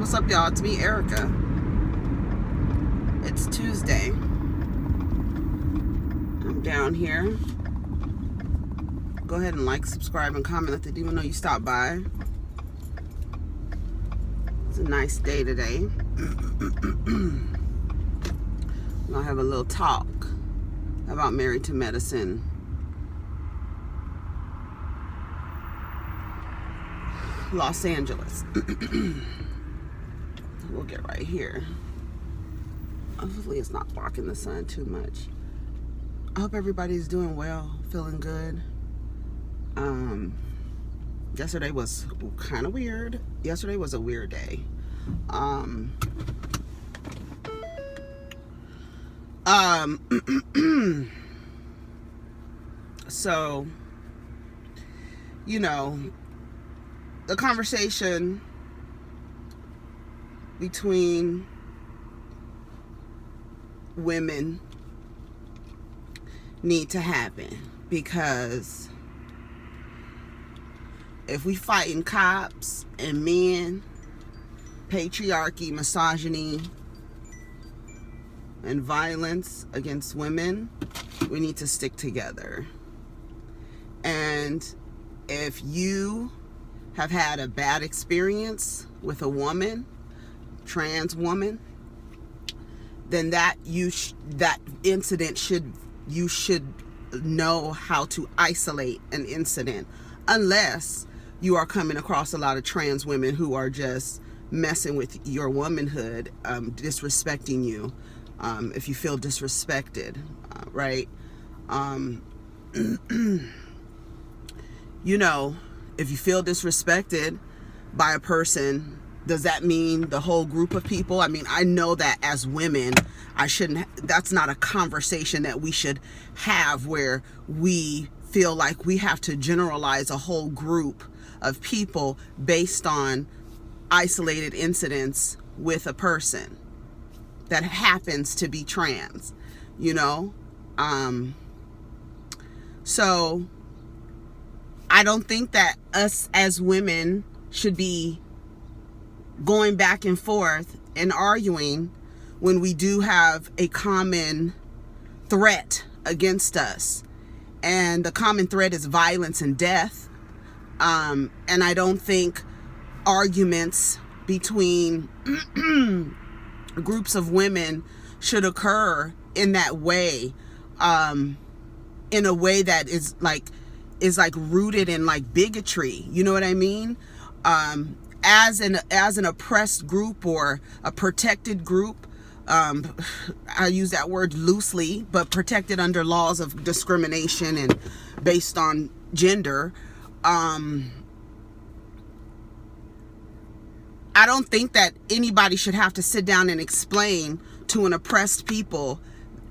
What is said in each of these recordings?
What's up, y'all? It's me, Erica. It's Tuesday. I'm down here. Go ahead and like, subscribe, and comment. Let the demon know you stopped by. It's a nice day today. We're gonna have a little talk about Married to Medicine. Los Angeles. We'll get right here. Hopefully it's not blocking the sun too much. I hope everybody's doing well, feeling good. Yesterday was kind of weird. Yesterday was a weird day. So, you know, the conversation between women need to happen, because if we fighting cops and men, patriarchy, misogyny, and violence against women, we need to stick together. And if you have had a bad experience with a woman, trans woman, then that incident you should know how to isolate an incident, unless you are coming across a lot of trans women who are just messing with your womanhood, disrespecting you. If you feel disrespected, right? You know, if you feel disrespected by a person, does that mean the whole group of people? I mean, I know that as women, that's not a conversation that we should have, where we feel like we have to generalize a whole group of people based on isolated incidents with a person that happens to be trans, you know? So I don't think that us as women should be going back and forth and arguing when we do have a common threat against us. And the common threat is violence and death. And I don't think arguments between groups of women should occur in that way, in a way that is like rooted in like bigotry. You know what I mean? As an oppressed group or a protected group, I use that word loosely, but protected under laws of discrimination and based on gender. I don't think that anybody should have to sit down and explain to an oppressed people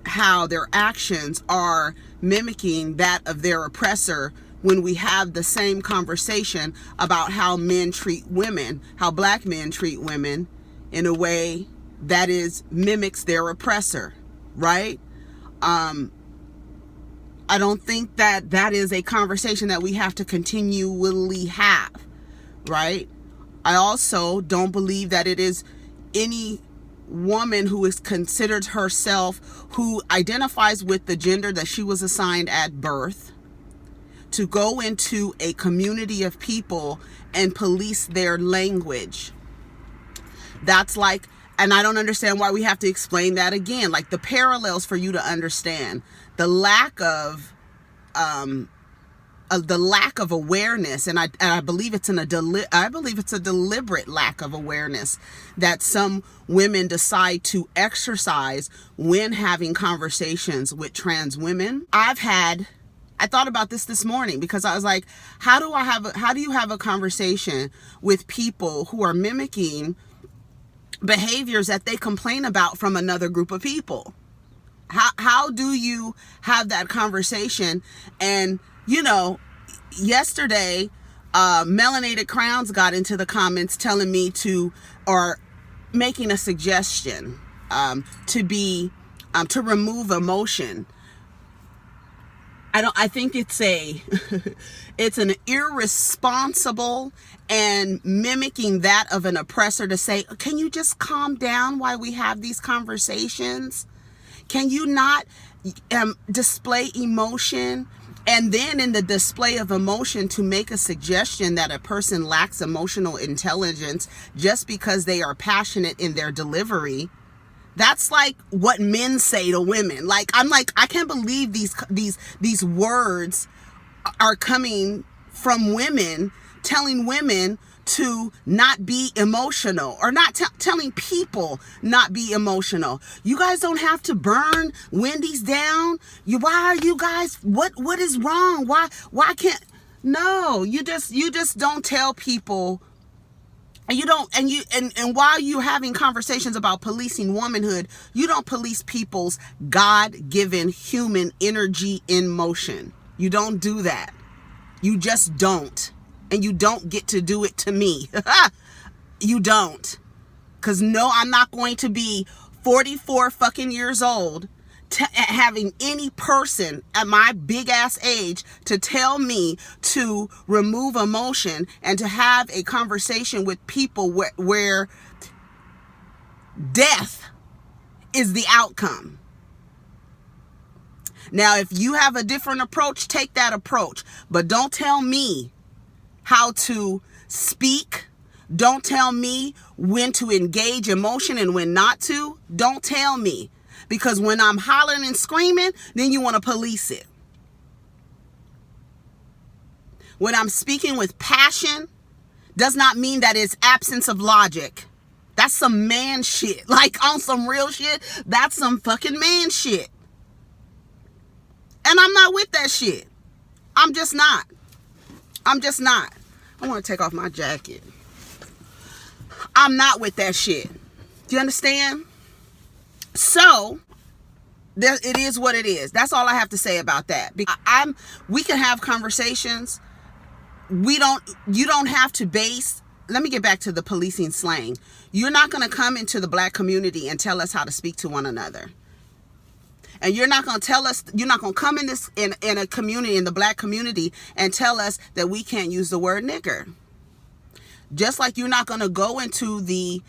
how their actions are mimicking that of their oppressor, when we have the same conversation about how men treat women, how black men treat women in a way that mimics their oppressor, right? I don't think that is a conversation that we have to continually have, right? I also don't believe that it is any woman who is considered herself, who identifies with the gender that she was assigned at birth, to go into a community of people and police their language. That's like, and I don't understand why we have to explain that again. Like, the parallels for you to understand the lack of awareness, and I believe it's a deliberate lack of awareness that some women decide to exercise when having conversations with trans women. I thought about this morning, because I was like, how do you have a conversation with people who are mimicking behaviors that they complain about from another group of people? How do you have that conversation? And, you know, yesterday, Melanated Crowns got into the comments telling me or making a suggestion, to remove emotion. I think it's it's an irresponsible and mimicking that of an oppressor to say, can you just calm down while we have these conversations? Can you not display emotion? And then in the display of emotion, to make a suggestion that a person lacks emotional intelligence just because they are passionate in their delivery. That's like what men say to women. Like, I'm like, I can't believe these words are coming from women, telling women to not be emotional, or not telling people not be emotional. You guys don't have to burn Wendy's down. Why are you guys, what is wrong? Why can't, no, you just don't tell people. And you don't, and while you're having conversations about policing womanhood, you don't police people's God-given human energy in motion. You don't do that. You just don't. And you don't get to do it to me. You don't. Because no, I'm not going to be 44 fucking years old having any person at my big ass age to tell me to remove emotion and to have a conversation with people where death is the outcome. Now, if you have a different approach, take that approach, but don't tell me how to speak. Don't tell me when to engage emotion and when not to. Don't tell me. Because when I'm hollering and screaming, then you want to police it. When I'm speaking with passion, does not mean that it's absence of logic. That's some man shit. Like, on some real shit, that's some fucking man shit. And I'm not with that shit. I'm just not. I want to take off my jacket. I'm not with that shit. Do you understand? So, it is what it is. That's all I have to say about that. We can have conversations. You don't have to base. Let me get back to the policing slang. You're not going to come into the black community and tell us how to speak to one another. And you're not going to tell us, you're not going to come in a community, in the black community, and tell us that we can't use the word nigger. Just like you're not going to go into the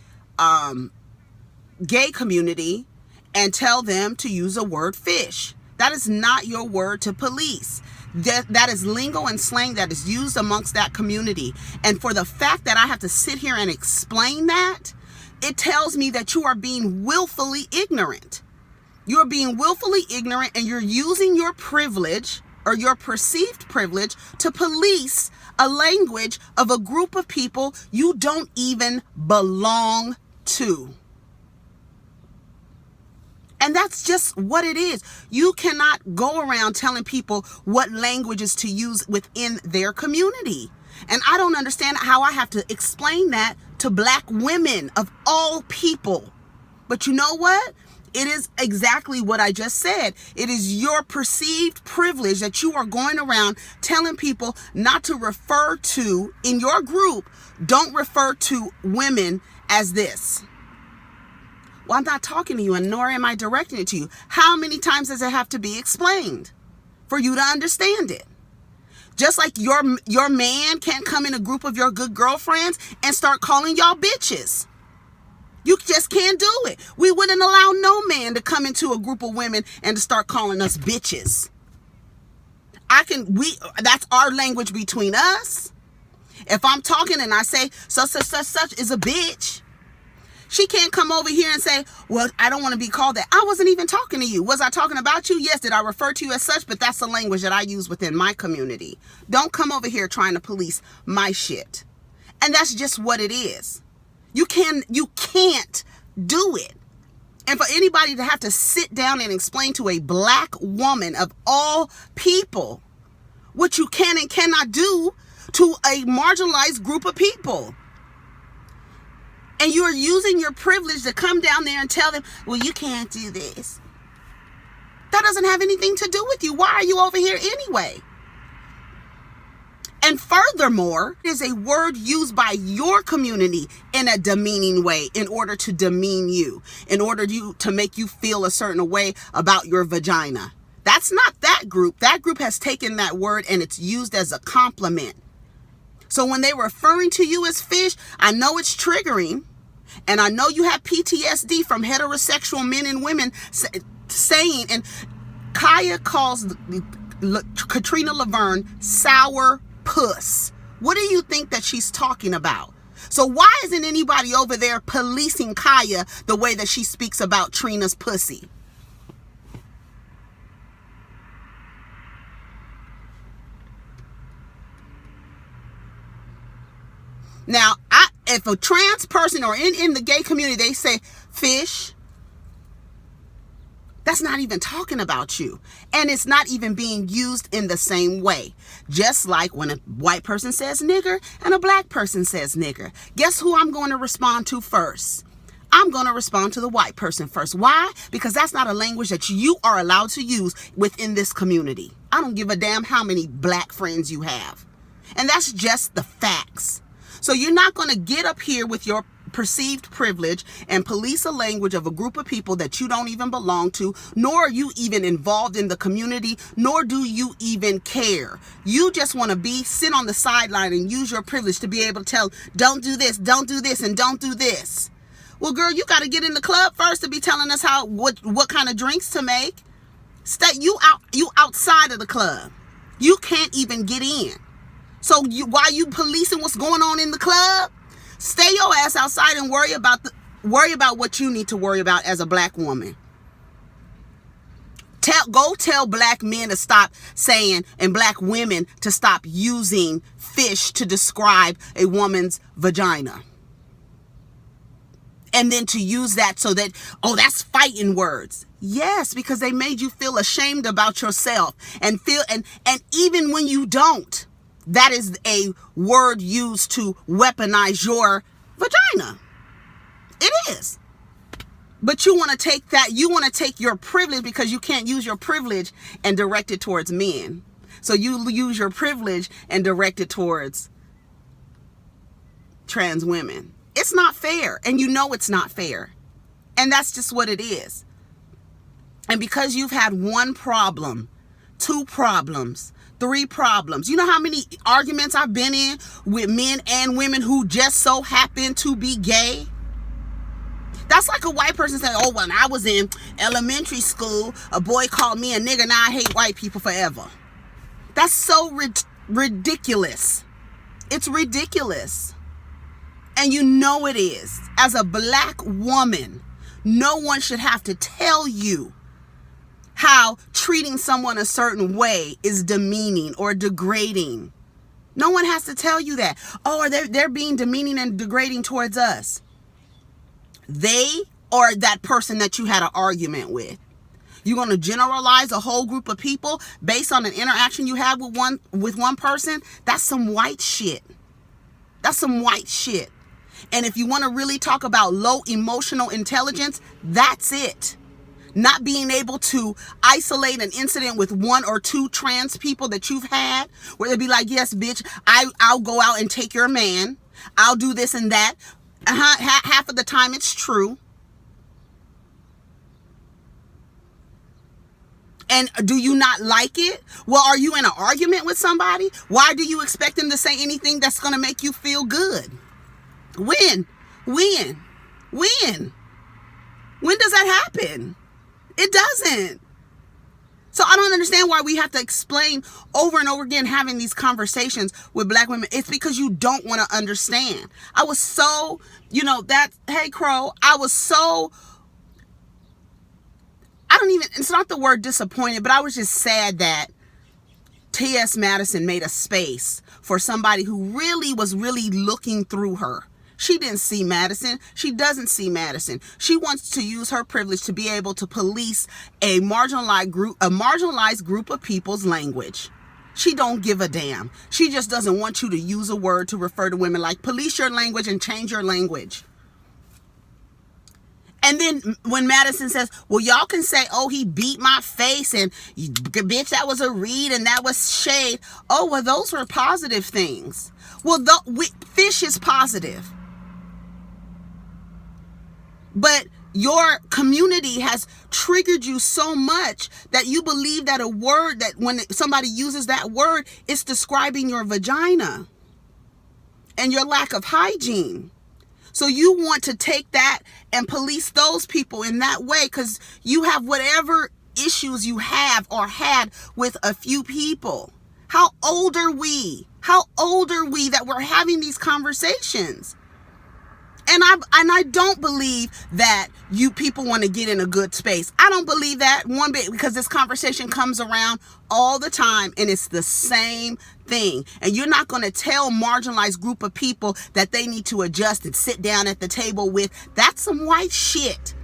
gay community and tell them to use the word fish. That is not your word to police. That is lingo and slang that is used amongst that community. And for the fact that I have to sit here and explain that, it tells me that you are being willfully ignorant. You're being willfully ignorant, and you're using your privilege or your perceived privilege to police a language of a group of people you don't even belong to. And that's just what it is. You cannot go around telling people what languages to use within their community. And I don't understand how I have to explain that to black women of all people. But you know what? It is exactly what I just said. It is your perceived privilege that you are going around telling people not to refer to, in your group, don't refer to women as this. Well, I'm not talking to you, and nor am I directing it to you. How many times does it have to be explained for you to understand it? Just like your man can't come in a group of your good girlfriends and start calling y'all bitches. You just can't do it. We wouldn't allow no man to come into a group of women and to start calling us bitches. That's our language between us. If I'm talking and I say such is a bitch, she can't come over here and say, well, I don't want to be called that. I wasn't even talking to you. Was I talking about you? Yes. Did I refer to you as such? But that's the language that I use within my community. Don't come over here trying to police my shit. And that's just what it is. You can't do it. And for anybody to have to sit down and explain to a black woman of all people what you can and cannot do to a marginalized group of people. And you are using your privilege to come down there and tell them, well, you can't do this. That doesn't have anything to do with you. Why are you over here anyway? And furthermore, it is a word used by your community in a demeaning way in order to demean you, in order to make you feel a certain way about your vagina. That's not that group. That group has taken that word and it's used as a compliment. So when they're referring to you as fish, I know it's triggering. And I know you have PTSD from heterosexual men and women saying, and Kaya calls Katrina Laverne sour puss. What do you think that she's talking about? So why isn't anybody over there policing Kaya the way that she speaks about Trina's pussy? Now, if a trans person or in the gay community, they say fish, that's not even talking about you. And it's not even being used in the same way. Just like when a white person says nigger and a black person says nigger. Guess who I'm going to respond to first? I'm going to respond to the white person first. Why? Because that's not a language that you are allowed to use within this community. I don't give a damn how many black friends you have. And that's just the facts. So you're not going to get up here with your perceived privilege and police a language of a group of people that you don't even belong to, nor are you even involved in the community, nor do you even care. You just want to sit on the sideline and use your privilege to be able to tell, don't do this, and don't do this. Well, girl, you got to get in the club first to be telling us what kind of drinks to make. You outside of the club. You can't even get in. So while you policing what's going on in the club, stay your ass outside and worry about what you need to worry about as a black woman. Go tell black men to stop saying, and black women to stop using fish to describe a woman's vagina. And then to use that so that, that's fighting words. Yes, because they made you feel ashamed about yourself and even when you don't. That is a word used to weaponize your vagina. It is. But you want to take your privilege because you can't use your privilege and direct it towards men. So you use your privilege and direct it towards trans women. It's not fair. And you know it's not fair. And that's just what it is. And because you've had one problem, two problems, 3 problems. You know how many arguments I've been in with men and women who just so happen to be gay? That's like a white person saying, when I was in elementary school, a boy called me a nigger, now I hate white people forever. That's so ridiculous. It's ridiculous. And you know it is. As a black woman, no one should have to tell you how treating someone a certain way is demeaning or degrading. No one has to tell you that. They're being demeaning and degrading towards us. They or that person that you had an argument with. You're going to generalize a whole group of people based on an interaction you had with one person? That's some white shit. That's some white shit. And if you want to really talk about low emotional intelligence, that's it. Not being able to isolate an incident with 1 or 2 trans people that you've had, where they'd be like, yes, bitch, I'll go out and take your man. I'll do this and that. Half of the time it's true. And do you not like it? Well, are you in an argument with somebody? Why do you expect them to say anything that's going to make you feel good? When? When does that happen? It doesn't. So I don't understand why we have to explain over and over again having these conversations with black women. It's because you don't want to understand. I was so, hey Crow, it's not the word disappointed, but I was just sad that T.S. Madison made a space for somebody who was really looking through her. She didn't see Madison. She doesn't see Madison. She wants to use her privilege to be able to police a marginalized group of people's language. She don't give a damn. She just doesn't want you to use a word to refer to women, like police your language and change your language. And then when Madison says, well, y'all can say, he beat my face and bitch, that was a read and that was shade. Well, those were positive things. Well, fish is positive. But your community has triggered you so much that you believe that a word, that when somebody uses that word, it's describing your vagina and your lack of hygiene. So you want to take that and police those people in that way because you have whatever issues you have or had with a few people. How old are we? How old are we that we're having these conversations? And I don't believe that you people want to get in a good space. I don't believe that one bit, because this conversation comes around all the time and it's the same thing. And you're not going to tell marginalized group of people that they need to adjust and sit down at the table with. That's some white shit.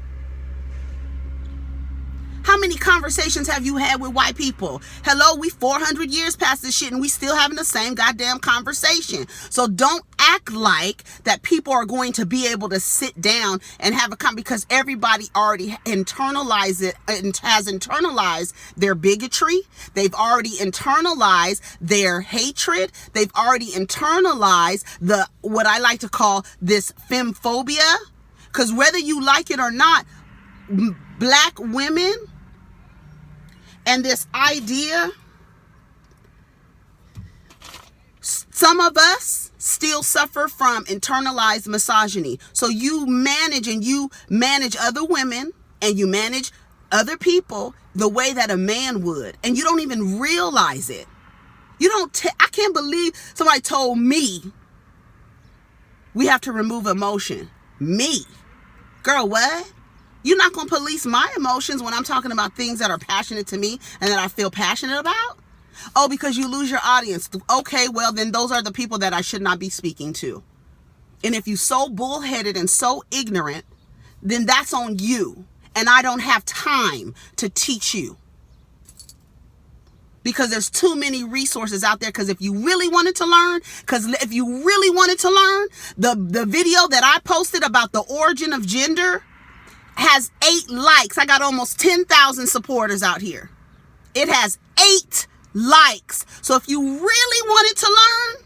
How many conversations have you had with white people? Hello, we 400 years past this shit and we still having the same goddamn conversation. So don't act like that people are going to be able to sit down and have a conversation, because everybody already internalized it and has internalized their bigotry. They've already internalized their hatred. They've already internalized the, what I like to call this femphobia. Because whether you like it or not, black women and this idea, some of us still suffer from internalized misogyny. So you manage other women and you manage other people the way that a man would, and you don't even realize it. I can't believe somebody told me we have to remove emotion. Me. Girl, what? You're not going to police my emotions when I'm talking about things that are passionate to me and that I feel passionate about? Oh, because you lose your audience. Okay, well, then those are the people that I should not be speaking to. And if you're so bullheaded and so ignorant, then that's on you. And I don't have time to teach you. Because there's too many resources out there. Because if you really wanted to learn, the video that I posted about the origin of gender has 8 likes. I got almost 10,000 supporters out here. It has 8 likes. So if you really wanted to learn,